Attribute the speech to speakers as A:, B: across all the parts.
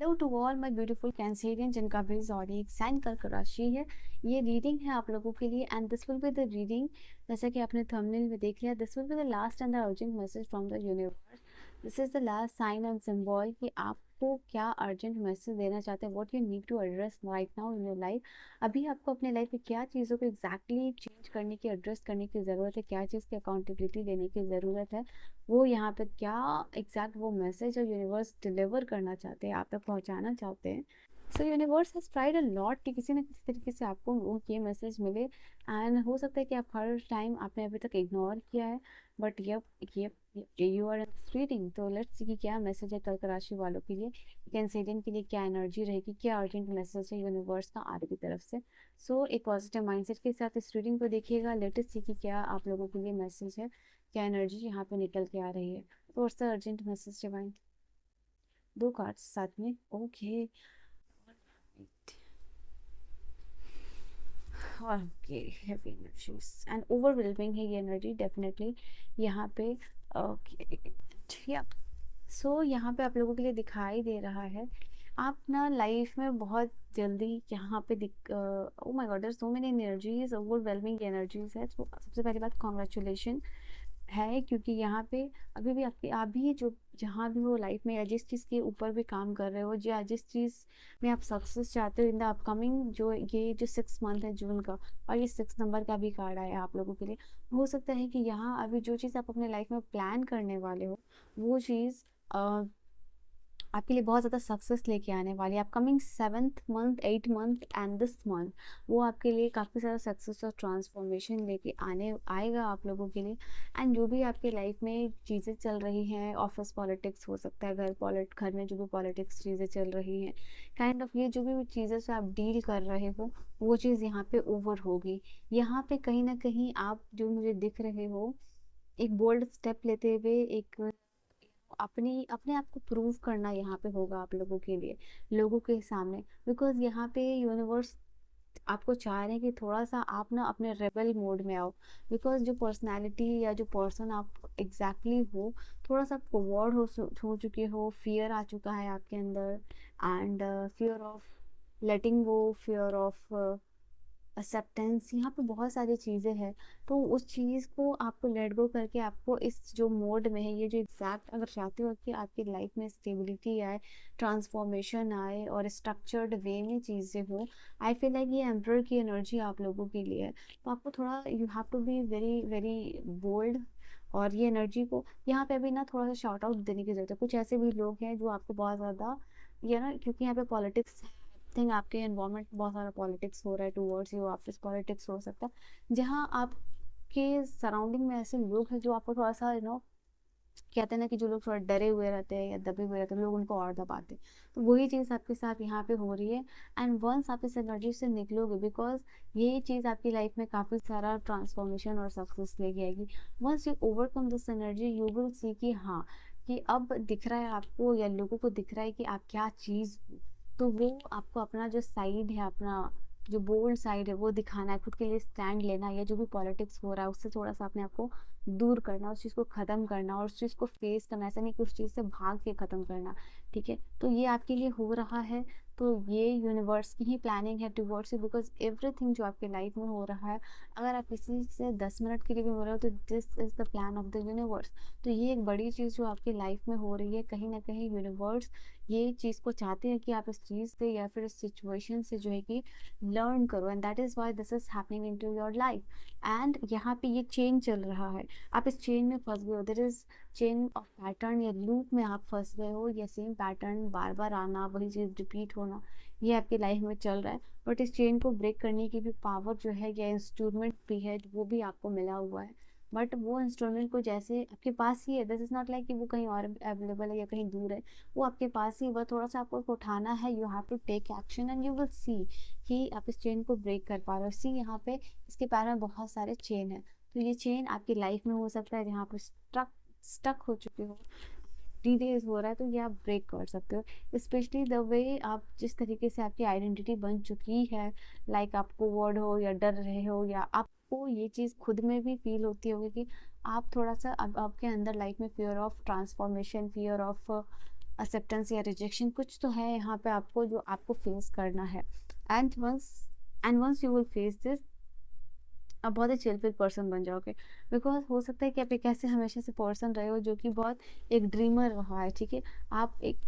A: Hello to all my beautiful Cancerian जिनका भी zodiac sign कर्क राशि है। ये रीडिंग है आप लोगों के लिए and this will be the reading. जैसा कि आपने थंबनेल में देख लिया, this will be the last and the urgent message from the universe. This is the last sign and symbol कि आपको क्या अर्जेंट मैसेज देना चाहते हैं, what you need to address right now in your life. अभी आपको अपने life में क्या चीज़ों को एग्जैक्टली चेंज करने की, एड्रेस करने की ज़रूरत है, क्या चीज़ की अकाउंटेबिलिटी लेने की ज़रूरत है, वो यहाँ पे क्या एग्जैक्ट वो मैसेज और यूनिवर्स डिलीवर करना चाहते हैं, आप तक पहुँचाना चाहते हैं। सो universe has tried a lot कि किसी न किसी तरीके से आपको वो ये मैसेज मिले। एंड हो सकता है कि आप हर टाइम आपने अभी तक इग्नोर किया है, बट ये यू आर रीडिंग। तो लेट्स सी कि क्या मैसेज है कर्क राशि वालों के लिए, कैंसेरियन के लिए क्या एनर्जी रहेगी, क्या अर्जेंट मैसेज है यूनिवर्स का आपकी तरफ से। सो एक पॉजिटिव माइंडसेट के साथ इस रीडिंग को देखिएगा। लेटेस्ट सी कि क्या आप लोगों के लिए मैसेज है, क्या एनर्जी यहाँ पे निकल के आ रही है। तो द अर्जेंट मैसेज डिवाइन, दो कार्ड्स साथ में, okay. Okay, heavy energies and overwhelming है ये एनर्जी डेफिनेटली यहाँ पे। ओके, या सो यहाँ पे आप लोगों के लिए दिखाई दे रहा है, आप ना लाइफ में बहुत जल्दी यहाँ पे oh my god, there so many energies, overwhelming energies है। तो सबसे पहली बात, कॉन्ग्रेचुलेशन है, क्योंकि यहाँ पे अभी भी आपके आप भी जो जहाँ भी हो लाइफ में, या जिस चीज़ के ऊपर भी काम कर रहे हो, या जिस चीज़ में आप सक्सेस चाहते हो इन द अपकमिंग, जो ये जो 6 मंथ है जून का, और ये 6 नंबर का भी कार्ड आया आप लोगों के लिए। हो सकता है कि यहाँ अभी जो चीज़ आप अपने लाइफ में प्लान करने वाले हो, वो चीज़ आपके लिए बहुत ज़्यादा सक्सेस लेके आने वाली है। Upcoming 7th month, 8th month and this month, वो आपके लिए काफ़ी सारा सक्सेस और ट्रांसफॉर्मेशन लेके आने आएगा आप लोगों के लिए। एंड जो भी आपके लाइफ में चीज़ें चल रही हैं, ऑफिस पॉलिटिक्स हो सकता है, घर में जो भी पॉलिटिक्स चीज़ें चल रही हैं, काइंड ऑफ ये जो भी चीज़ें से आप डील कर रहे हो, वो चीज़ यहाँ पे ओवर होगी। यहाँ पे कहीं ना कहीं आप जो मुझे दिख रहे हो, एक बोल्ड स्टेप लेते हुए, एक अपनी अपने आप को प्रूव करना यहाँ पे होगा आप लोगों के लिए, लोगों के सामने। बिकॉज यहाँ पे यूनिवर्स आपको चाह रहे हैं कि थोड़ा सा आप ना अपने रेबल मोड में आओ। बिकॉज जो पर्सनालिटी या जो पर्सन आप एग्जैक्टली हो, थोड़ा सा कोवर्ड हो चुके हो, फियर आ चुका है आपके अंदर, and fear of letting go, fear of acceptance, यहाँ पे बहुत सारी चीज़ें हैं। तो उस चीज़ को आपको लेट गो करके, आपको इस जो मोड में है, ये जो एग्जैक्ट अगर चाहते हो कि आपकी लाइफ में स्टेबिलिटी आए, ट्रांसफॉर्मेशन आए और स्ट्रक्चर्ड वे में चीज़ें हो, आई फील लाइक ये एम्परर की एनर्जी आप लोगों के लिए है। तो आपको थोड़ा, you have to be very very bold. और ये एनर्जी को यहाँ पे अभी ना थोड़ा सा शॉर्ट आउट देने की जरूरत है। कुछ ऐसे भी लोग हैं जो आपको बहुत ज़्यादा, ये ना, क्योंकि यहाँ पे पॉलिटिक्स थिंक, आपके एनवायरनमेंट बहुत सारा पॉलिटिक्स हो रहा है टूवर्ड्स यू, ऑफिस पॉलिटिक्स हो सकता है, जहाँ आपके सराउंडिंग में ऐसे लोग हैं जो आपको थोड़ा सा कहते हैं ना कि जो लोग थोड़ा डरे हुए रहते हैं या दबे हुए रहते हैं, लोग उनको और दबाते हैं। तो वही चीज़ आपके साथ यहाँ पे हो रही है। एंड वंस आप इस एनर्जी से निकलोगे, बिकॉज ये चीज़ आपकी लाइफ में काफ़ी सारा ट्रांसफॉर्मेशन और सक्सेस लेके आएगी। Once you overcome this energy, you will see कि हाँ, कि अब दिख रहा है आपको, या लोगों को दिख रहा है कि आप क्या चीज़। तो वो आपको अपना जो साइड है, अपना जो बोल्ड साइड है, वो दिखाना है, खुद के लिए स्टैंड लेना है, या जो भी पॉलिटिक्स हो रहा है उससे थोड़ा सा अपने आप को दूर करना, उस चीज़ को ख़त्म करना, और उस चीज़ को फेस करना। ऐसा नहीं कि उस चीज़ से भाग के ख़त्म करना, ठीक है। तो ये आपके लिए हो रहा है। तो ये यूनिवर्स की ही प्लानिंग है टूवर्ड्स यू, बिकॉज एवरीथिंग जो आपके लाइफ में हो रहा है, अगर आप किसी से 10 मिनट के लिए भी हो रहे हो, तो this is the plan of the universe. तो ये एक बड़ी चीज़ जो आपकी लाइफ में हो रही है, कहीं ना कहीं यूनिवर्स ये चीज़ को चाहते हैं कि आप इस चीज़ से या फिर इस सिचुएशन से जो है कि लर्न करो, and that is why this is happening in to your life. And यहाँ पे ये चेंज चल रहा है, आप इस चेन में फंस गए हो, there is chain of pattern, या लूप में आप फंस गए हो, या सेम पैटर्न बार बार आना, वही चीज़ रिपीट होना, ये आपकी लाइफ में चल रहा है। बट इस चेन को ब्रेक करने की भी पावर जो है, या इंस्ट्रूमेंट भी है, वो भी आपको मिला हुआ है। बट वो इंस्ट्रूमेंट को जैसे आपके पास ही है, दिस इज़ नॉट लाइक कि वो कहीं और अवेलेबल है या कहीं दूर है, वो आपके पास ही, बस थोड़ा सा आपको उसको उठाना है। You have to take action and you will see कि आप इस चेन को ब्रेक कर पा रहे हो। सी यहाँ पे इसके पैर में बहुत सारे चेन है। तो ये चेन आपकी लाइफ में हो सकता है जहाँ पर स्टक हो चुके हो, डिलेज हो रहा है, तो ये आप ब्रेक कर सकते हो। स्पेशली द वे आप जिस तरीके से आपकी आइडेंटिटी बन चुकी है, लाइक आप कोवर्ड हो या डर रहे हो, या आपको ये चीज़ खुद में भी फील होती होगी कि आप थोड़ा सा अब आपके अंदर लाइफ में fear of transformation, fear of acceptance या रिजेक्शन कुछ तो है यहाँ पे आपको, जो आपको फेस करना है। And once you will face this, आप बहुत ही चिल पर्सन बन जाओगे। बिकॉज हो सकता है कि आप एक ऐसे हमेशा से पर्सन रहे हो जो कि बहुत एक ड्रीमर रहा है, ठीक है। आप एक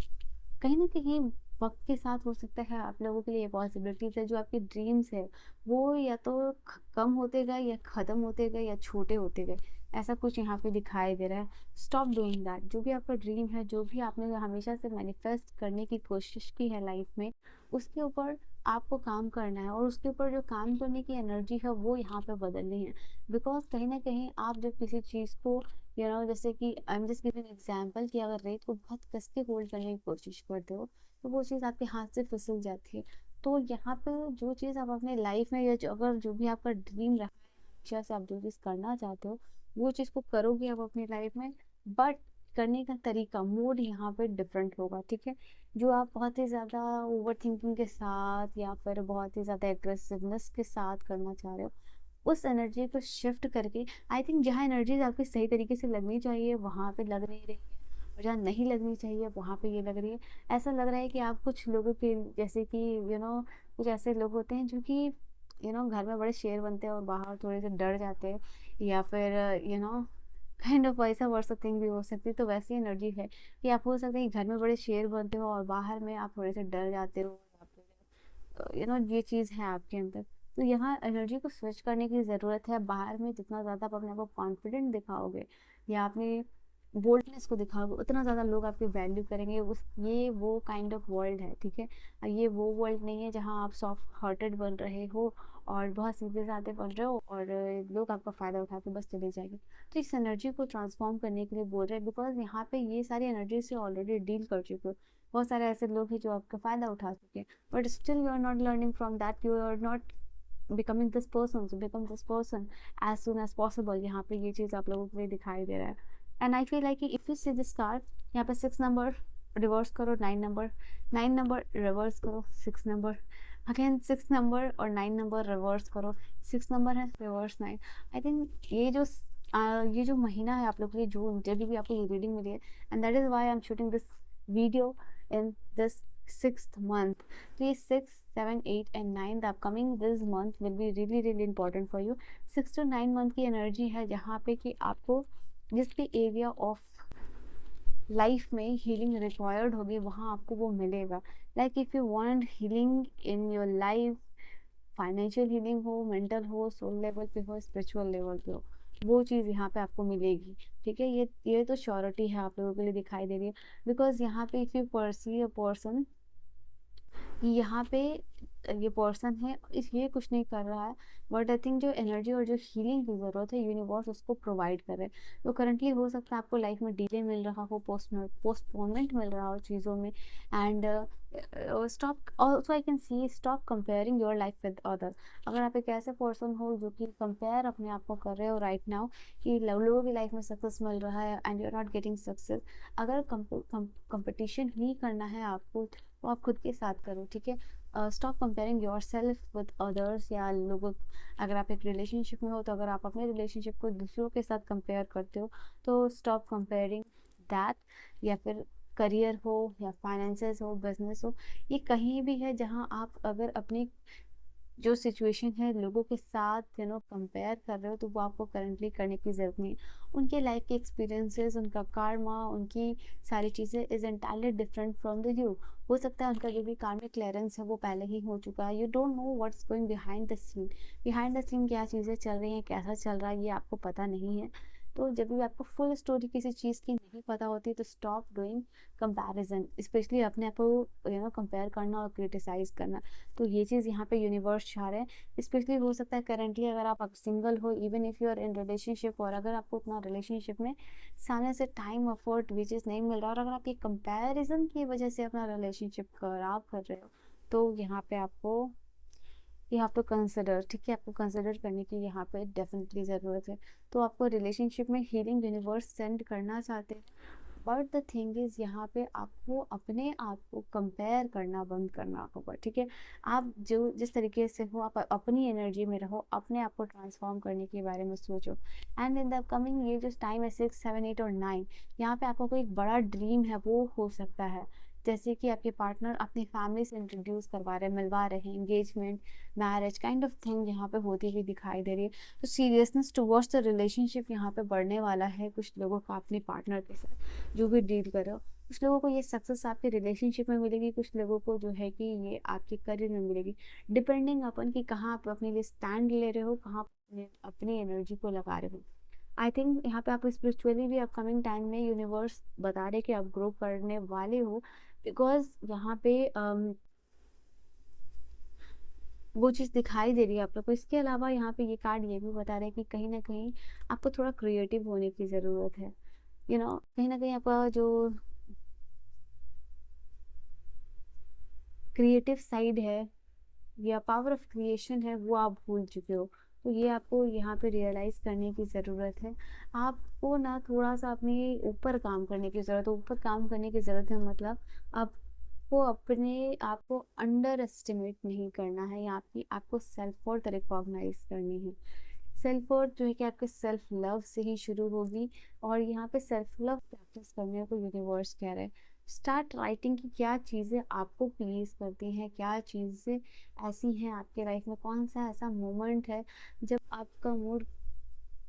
A: कहीं ना कहीं वक्त के साथ हो सकता है आप लोगों के लिए ये पॉसिबिलिटीज है, जो आपके ड्रीम्स है वो या तो कम होते गए या ख़त्म होते गए या छोटे होते गए, ऐसा कुछ यहाँ पे दिखाई दे रहा है। Stop doing that. जो भी आपका ड्रीम है, जो भी आपने हमेशा से मैनिफेस्ट करने की कोशिश की है लाइफ में, उसके ऊपर आपको काम करना है, और उसके ऊपर जो काम करने की एनर्जी है वो यहाँ पे बदलनी है। बिकॉज कहीं ना कहीं आप जब किसी चीज़ को जैसे कि I am just giving example, कि अगर रेत को बहुत कस के होल्ड करने की कोशिश करते हो तो वो चीज़ आपके हाथ से फिसल जाती है। तो यहाँ पे जो चीज़ आप अपने लाइफ में, या अगर जो भी आपका ड्रीम रहा है हमेशा से, आप जो चीज़ करना चाहते हो वो चीज़ को करोगे आप अपनी लाइफ में, बट करने का तरीका, मोड यहाँ पे डिफरेंट होगा, ठीक है। जो आप बहुत ही ज़्यादा ओवर थिंकिंग के साथ या फिर बहुत ही ज़्यादा एग्रेसिवनेस के साथ करना चाह रहे हो, उस एनर्जी को शिफ्ट करके, आई थिंक जहाँ एनर्जीज आपकी सही तरीके से लगनी चाहिए वहाँ पे लग नहीं रही है, और जहाँ नहीं लगनी चाहिए वहाँ पे ये लग रही है। ऐसा लग रहा है कि आप कुछ लोगों के जैसे कि कुछ ऐसे लोग होते हैं जो कि घर में बड़े शेर बनते हैं और बाहर थोड़े से डर जाते हैं, या फिर काइंड ऑफ वैसा वर्सा थिंग भी हो सकती है। तो वैसी एनर्जी है कि आप हो सकता है कि घर में बड़े शेर बनते हो और बाहर में आप थोड़े से डर जाते हो, या फिर ये चीज़ है आपके अंदर। तो यहाँ एनर्जी को स्विच करने की ज़रूरत है। बाहर में जितना ज़्यादा आप अपने आप को कॉन्फिडेंट दिखाओगे या अपने बोल्डनेस को दिखाओगे, उतना ज़्यादा लोग आपकी वैल्यू करेंगे। उस ये वो काइंड ऑफ वर्ल्ड है, ठीक है। ये वो वर्ल्ड नहीं है जहाँ आप सॉफ्ट हार्टेड बन रहे हो और बहुत सीधे साधे बन रहे हो और लोग आपका फ़ायदा उठा के बस चले जाएंगे। तो इस एनर्जी को ट्रांसफॉर्म करने के लिए बोल रहे हैं, बिकॉज यहाँ पे ये सारी एनर्जी से ऑलरेडी डील कर चुके हो। बहुत सारे ऐसे लोग हैं जो आपका फ़ायदा उठा चुके हैं, but still you are not learning from that, you are not becoming this person, so become this person as soon as possible. यहाँ पे ये चीज़ आप लोगों को भी दिखाई दे रहा है। And I feel like if you see this card, यहाँ पे 6 नंबर रिवर्स करो, 9 नंबर, 9 नंबर रिवर्स करो, 6 नंबर, अगेन 6 नंबर और 9 नंबर रिवर्स करो, 6 नंबर है रिवर्स 9। आई थिंक ये जो महीना है आप लोग के लिए, जून, जब भी आपको ये रीडिंग मिली है, and that is Y I am shooting this video in this 6th month. So 6, 7, 8 and 9, the upcoming this month will be really really important for you। 6 to 9 month की एनर्जी है जहाँ पे कि आपको जिस भी एरिया ऑफ लाइफ में healing required होगी वहाँ आपको वो मिलेगा। Like if you want healing in your life, financial healing हो, मेंटल हो, सोल लेवल पे हो, स्पिरिचुअल लेवल पे हो, वो चीज़ यहाँ पे आपको मिलेगी, ठीक है। ये तो श्योरिटी है आप लोगों के लिए दिखाई दे रही है। बिकॉज यहाँ पे if you perceive a person, यहाँ पे ये पर्सन है इस ये कुछ नहीं कर रहा है, बट आई थिंक जो एनर्जी और जो हीलिंग की ज़रूरत है यूनिवर्स उसको प्रोवाइड कर रहे हैं। तो करंटली हो सकता है आपको लाइफ में डिले मिल रहा हो, पोस्टपोनमेंट मिल रहा हो चीज़ों में। And stop also I can see, stop comparing your life with others. अगर आप एक ऐसे पर्सन हो जो कि कंपेयर अपने आप को कर रहे हो राइट नाउ, कि लोगों की लाइफ में सक्सेस मिल रहा है and you are not getting success, अगर कंपटीशन ही करना है आपको तो आप खुद के साथ करो, ठीक है। Stop comparing your self with others या लोगों। अगर आप एक रिलेशनशिप में हो तो अगर आप अपने रिलेशनशिप को दूसरों के साथ कंपेयर करते हो तो स्टॉप कंपेयरिंग दैट। या फिर करियर हो या फाइनेंसेस हो, बिजनेस हो, ये कहीं भी है जहाँ आप अगर अपनी जो सिचुएशन है लोगों के साथ कंपेयर कर रहे हो, तो वो आपको करंटली करने की ज़रूरत नहीं है। उनके लाइफ के एक्सपीरियंसेस, उनका कार्मा, उनकी सारी चीज़ें is entirely different from the you. हो सकता है उनका जो भी कार्मिक क्लियरेंस है वो पहले ही हो चुका है। You don't know what's going behind the scene. Behind the scene क्या चीज़ें चल रही हैं, कैसा चल रहा है, ये आपको पता नहीं है। तो जब भी आपको फुल स्टोरी किसी चीज़ की नहीं पता होती तो स्टॉप डूइंग कंपैरिजन, स्पेशली अपने आप को कंपेयर करना और क्रिटिसाइज करना। तो ये चीज़ यहाँ पे यूनिवर्स चाह रहे हैं। स्पेशली हो सकता है करंटली अगर आप सिंगल हो, even if you are in relationship, और अगर आपको उतना रिलेशनशिप में सामने से टाइम अफोर्ट विचेस नहीं मिल रहा, और अगर आप ये कंपैरिजन की वजह से अपना रिलेशनशिप खराब कर रहे हो, तो यहाँ पे आपको यू हैव टू कंसिडर, ठीक है। आपको कंसिडर करने की यहाँ पे डेफिनेटली ज़रूरत है। तो आपको रिलेशनशिप में हीलिंग यूनिवर्स सेंड करना चाहते हैं, बट द थिंग इज़ यहाँ पे आपको अपने आप को कंपेयर करना बंद करना होगा, ठीक है। आप जो जिस तरीके से हो आप अपनी एनर्जी में रहो, अपने आप को ट्रांसफॉर्म करने के बारे में सोचो। एंड इन द कमिंग ये जो टाइम है 6 7 8 और 9, यहाँ पे आपका कोई एक बड़ा ड्रीम है वो हो सकता है, जैसे कि आपके पार्टनर अपनी फैमिली से इंट्रोड्यूस करवा रहे हैं, मिलवा रहे हैं, engagement, marriage kind of thing यहाँ पे होती हुई दिखाई दे रही है। तो सीरियसनेस टुवर्ड्स द रिलेशनशिप यहाँ पे बढ़ने वाला है कुछ लोगों का अपने पार्टनर के साथ, जो भी डील कर रहे हो। कुछ लोगों को ये सक्सेस आपके रिलेशनशिप में मिलेगी, कुछ लोगों को जो है कि ये आपके करियर में मिलेगी, डिपेंडिंग अपन कि कहाँ आप अपने लिए स्टैंड ले रहे हो, कहाँ अपनी एनर्जी को लगा रहे हो। आई थिंक यहाँ पे आप स्पिरिचुअली भी अपकमिंग टाइम में यूनिवर्स बता रहे कि आप ग्रो करने वाले हो, बिकॉज यहाँ पे वो चीज़ दिखाई दे रही है आप लोग को। इसके अलावा यहाँ पे ये कार्ड ये भी बता रहे हैं कि कहीं ना कहीं आपको थोड़ा क्रिएटिव होने की ज़रूरत है, कहीं ना कहीं आपका जो क्रिएटिव साइड है या पावर ऑफ क्रिएशन है वो आप भूल चुके हो। तो ये आपको यहाँ पे रियलाइज़ करने की ज़रूरत है। आपको ना थोड़ा सा अपने ऊपर काम करने की ज़रूरत है। ऊपर काम करने की ज़रूरत है मतलब आपको अपने आप को अंडर एस्टिमेट नहीं करना है, या आपको सेल्फ वर्थ रिकॉग्नाइज करनी है। सेल्फ वर्थ जो है कि आपके सेल्फ लव से ही शुरू होगी, और यहाँ पे सेल्फ लव प्रैक्टिस करने को यूनिवर्स कह रहे हैं। स्टार्ट राइटिंग की क्या चीज़ें आपको प्लीज़ करती हैं, क्या चीज़ें ऐसी हैं आपके लाइफ में, कौन सा ऐसा मोमेंट है जब आपका मूड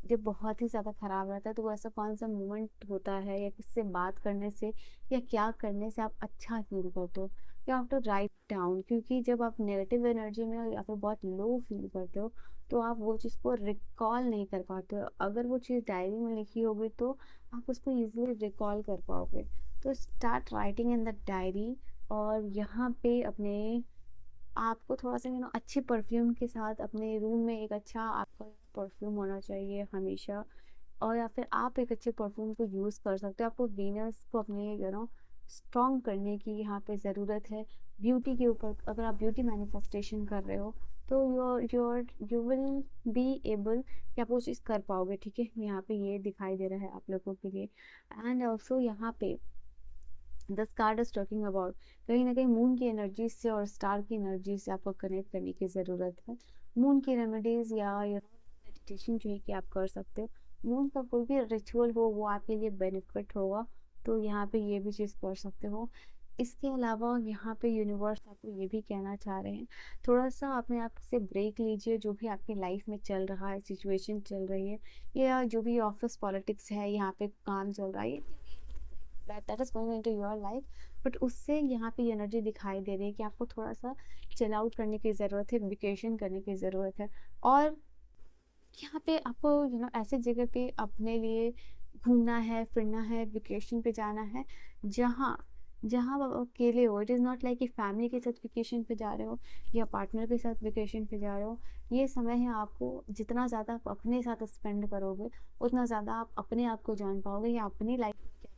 A: जब बहुत ही ज़्यादा ख़राब रहता है, तो वो ऐसा कौन सा मोमेंट होता है या किससे बात करने से या क्या करने से आप अच्छा फील करते हो। You have to write down, क्योंकि जब आप नेगेटिव एनर्जी में हो या फिर बहुत लो फील करते हो तो आप वो चीज़ को रिकॉल नहीं कर पाते हो। अगर वो चीज़ डायरी में लिखी होगी तो आप उसको ईजिली रिकॉल कर पाओगे। तो start writing in the diary, और यहाँ पे अपने आपको थोड़ा सा अच्छी परफ्यूम के साथ अपने रूम में एक अच्छा आपका परफ्यूम होना चाहिए हमेशा, और या फिर आप एक अच्छे परफ्यूम को यूज़ कर सकते हो। आपको वीनस को अपने स्ट्रॉन्ग करने की यहाँ पे ज़रूरत है। ब्यूटी के ऊपर अगर आप ब्यूटी मैनिफेस्टेशन कर रहे हो तो यू विल बी एबल कि आप वो चीज़ कर पाओगे, ठीक है। यहाँ पे ये दिखाई दे रहा है आप लोगों के लिए। एंड ऑल्सो यहाँ पे this card is talking about कहीं ना कहीं मून की एनर्जी से और स्टार की एनर्जी से आपको कनेक्ट करने की ज़रूरत है। मून की रेमेडीज या मेडिटेशन जो है कि आप कर सकते हो। मून का कोई भी रिचुअल हो वो आपके लिए बेनिफिट होगा, तो यहाँ पे ये भी चीज़ कर सकते हो। इसके अलावा यहाँ पे यूनिवर्स आपको ये भी कहना चाह रहे हैं, थोड़ा सा अपने आप से ब्रेक लीजिए। जो भी आपकी लाइफ में चल रहा है, सिचुएशन चल रही है, या जो भी ऑफिस पॉलिटिक्स है, यहाँ पे काम चल रहा है, that is going into your life, but उससे यहाँ पे एनर्जी दिखाई दे रही है कि आपको थोड़ा सा चिल आउट करने की ज़रूरत है, वेकेशन करने की ज़रूरत है। और यहाँ पे आपको ऐसे जगह पे अपने लिए घूमना है, फिरना है, वेकेशन पे जाना है जहाँ जहाँ आप अकेले हो। इट इज़ नॉट लाइक कि फैमिली के साथ वेकेशन पे जा रहे हो या पार्टनर के साथ वेकेशन पे जा रहे हो। ये समय है आपको, जितना ज़्यादा आप अपने साथ स्पेंड करोगे उतना ज़्यादा आप अपने आप को जान पाओगे, या अपनी लाइफ में क्या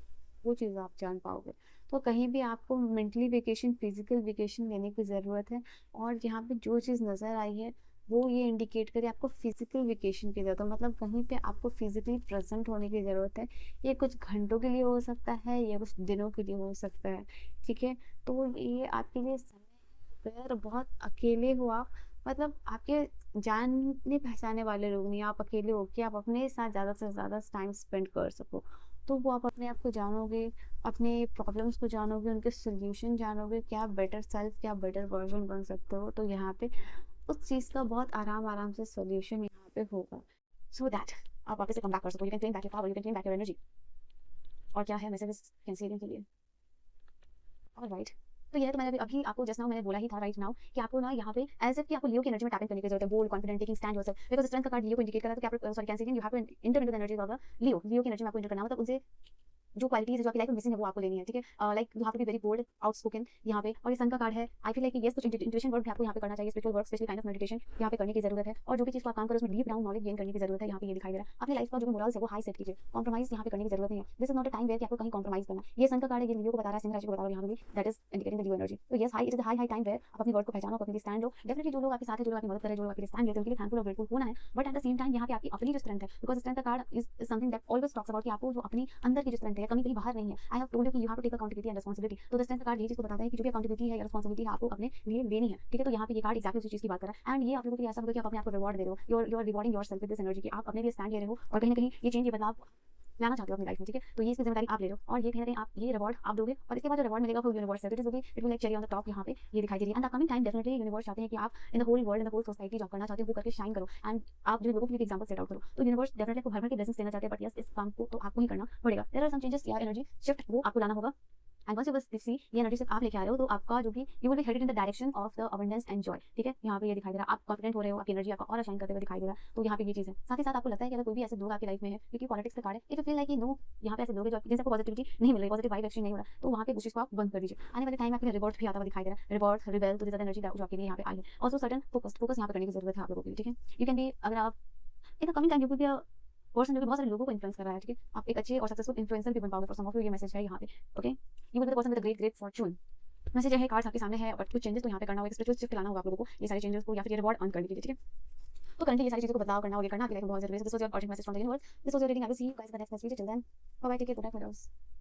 A: वो चीज़ आप जान पाओगे। तो कहीं भी आपको मेंटली वेकेशन, फिजिकल वेकेशन लेने की ज़रूरत है। और यहाँ पे जो चीज़ नज़र आई है वो ये इंडिकेट करे आपको फिजिकल वेकेशन की ज़रूरत है, मतलब कहीं पे आपको फिजिकली प्रेजेंट होने की ज़रूरत है। ये कुछ घंटों के लिए हो सकता है या कुछ दिनों के लिए हो सकता है, ठीक है। तो ये आपके लिए समय है अगर बहुत अकेले हो आप, मतलब आपके जानने पहचाने वाले लोग नहीं, आप अकेले हो कि आप अपने साथ ज़्यादा से ज़्यादा टाइम स्पेंड कर सको, तो वो आप अपने आप को जानोगे, अपने प्रॉब्लम्स को जानोगे, उनके सोल्यूशन जानोगे, क्या बेटर सेल्फ, क्या बेटर वर्जन बन सकते हो। तो यहाँ पे उस चीज़ का बहुत आराम आराम से सॉल्यूशन यहाँ पे होगा, सो दैट आप वापस से कम बैक कर सको। You can claim back your power, you can claim back your energy. और क्या है मैसेजेस कैंसिलिंग के लिए, ऑलराइट। तो यह तो मैंने अभी आपको जस्ट नाउ मैंने बोला ही था राइट नाउ कि आपको ना यहाँ पे एज इफ कि आपको लियो की एनर्जी में टैप इन करने की जरूरत है। Bold, confident, taking stand yourself, because strength का कार्ड लियो को इंडिकेट कर रहा है। तो क्या sorry cancelling, you have to enter into the energy of the Leo की एनर्जी में आपको एंटर करना है, मतलब उनसे जो क्वालिटीज जो आपकी लाइफ में मिसिंग है वो आपको लेनी है, ठीक है। Like you have to be very bold, outspoken यहाँ पे। और ये सन का कार्ड है, आई फील लाइक यस कुछ इंट्यूशन वर्क भी आपको यहाँ पे करना चाहिए, spiritual work, specially kind of meditation यहाँ पे करने की जरूरत है। और जो भी चीज़ को आप काम करो उसमें डीप डाउन नॉलेज गेन करने की जरूरत है, यहाँ पे ये दिखाई दे रहा है। अपनी लाइफ का जो भी मोरल्स है वो हाई सेट कीजिए, कॉम्प्रोमाइज यहाँ पे करने की जरूरत नहीं है। This is not a time where कि आपको कहीं कॉम्प्रोमाइज करना है। ये सन का कार्ड है, ये लियो को बता रहा है, सिंह राशि को बता रहा है, यहाँ पे भी that is indicating the Leo energy. तो yes high, it is high time where आप अपनी वर्ड को पहचानो, अपनी स्टैंड लो। डेफिनेटली जो लोग आपके साथ है, जो लोग आपकी मदद कर रहे हैं, जो लोग आपके स्टैंड लेते हैं, उनके लिए थैंकफुल और ग्रेटफुल होना है। But at the same time यहाँ पे आपकी अपनी जो स्ट्रेंथ है, बिकॉज स्ट्रेंथ का card is something that always talks about कि आपको जो अपनी अंदर की जो स्ट्रेंथ है है, कमी कहीं बाहर नहीं है। आई हैव टोल्ड यू कि you have to take accountability and responsibility. तो द स्ट्रेंथ कार्ड यही चीज़ को बताता है कि जो भी अकाउंटेबिलिटी है या रिस्पांसिबिलिटी है आपको अपने लिए लेनी है, ठीक है। तो यहाँ पे ये कार्ड एक्जैक्टली उसी चीज़ की बात कर रहा है। एंड ये आप लोगों के लिए ऐसा होगा कि आप अपने आप को रिवॉर्ड दे रहे हो, you are rewarding yourself with this energy, कि आप अपने लिए स्टैंड ले रहे हो और कहीं ना कहीं ये चेंज, ये बदलाव लाना चाहते हो अपनी लाइफ में, ठीक है। तो ये इसकी जिम्मेदारी आप ले रहे हो और ये कहीं ना कहीं आप ये रिवॉर्ड आप दोगे और इसके बाद जो रिवॉर्ड मिलेगा वो यूनिवर्स है। It will like cherry on the top, यहाँ पे ये दिखाई दे रही है। And the coming time definitely universe चाहते हैं कि आप in the whole world, in the whole society जो आप करना चाहते हो वो करके शाइन करो एंड आप जो लोगों के लिए एग्जांपल सेट आउट करो। तो यूनिवर्स डेफिनेटली आपको भर भर के ब्लेसिंग्स देना चाहते हैं, बट यस इस काम को तो आपको ही करना पड़ेगा। देयर आर सम चेंजेस या एनर्जी शिफ्ट वो आपको लाना होगा। एंड वंस यू बस सी ये एनर्जी सिर्फ आप लेके आ रहे हो तो आपका जो कि you will be headed in the direction of the abundance and Joy, ठीक है। यहाँ पे ये दिखाई दे रहा है, आप कॉन्फिडेंट हो रहे हो, आपकी एनर्जी आपका और शाइन करते हुए दिखाई दे रहा है। तो यहाँ पे ये चीज़ है। साथ ही साथ आपको लगता है कि अगर कोई भी ऐसे लोग आपकी लाइफ में है, क्योंकि पॉलिटिक्स का कार्ड है, if you feel like no यहाँ पे ऐसे लोग हैं जो जिनसे आपको पॉजिटिविटी नहीं मिल रही, पॉजिटिव वाइब एक्सचेंज नहीं हो रहा, तो वहाँ पे उस चीज़ को आप बंद कर दीजिए। आने वाले टाइम में आपके रिवॉर्ड भी आता हुआ दिखाई दे रहा है, रिवॉर्ड रिबेल, तो ज़्यादा एनर्जी जो आपके लिए यहाँ पे आई है। ऑल्सो सर्टन फोकस यहाँ पे करने की जरूरत है आप लोगों के लिए, ठीक है। यू कैन बी, अगर आप in the coming time you will be person जो कि बहुत सारे लोगों को इन्फ्लुएंस कर रहा है, ठीक है। आप एक अच्छे और सक्सेसफुल इन्फ्लुएंसर भी बन पाओगे। फॉर सम ऑफ यू ये मैसेज है यहाँ पे, okay. You will be the person with a great great Fortune. Message है, कार्ड्स आपके सामने है, बट कुछ चेंजेस तो यहाँ पे करना होगा, स्पिरिचुअल शिफ्ट लाना होगा आप लोगों को ये सारे चेंजेस को, या फिर ये रिवॉर्ड अर्न करने के लिए, ठीक है। तो करंटली ये सारी चीज़ों को बदलाव करना होगा, करना आपकी लाइफ में बहुत जरूरी है। This was your urgent message from the universe. This was your reading. I will see you guys in the next video. Till then bye bye, take care, good night,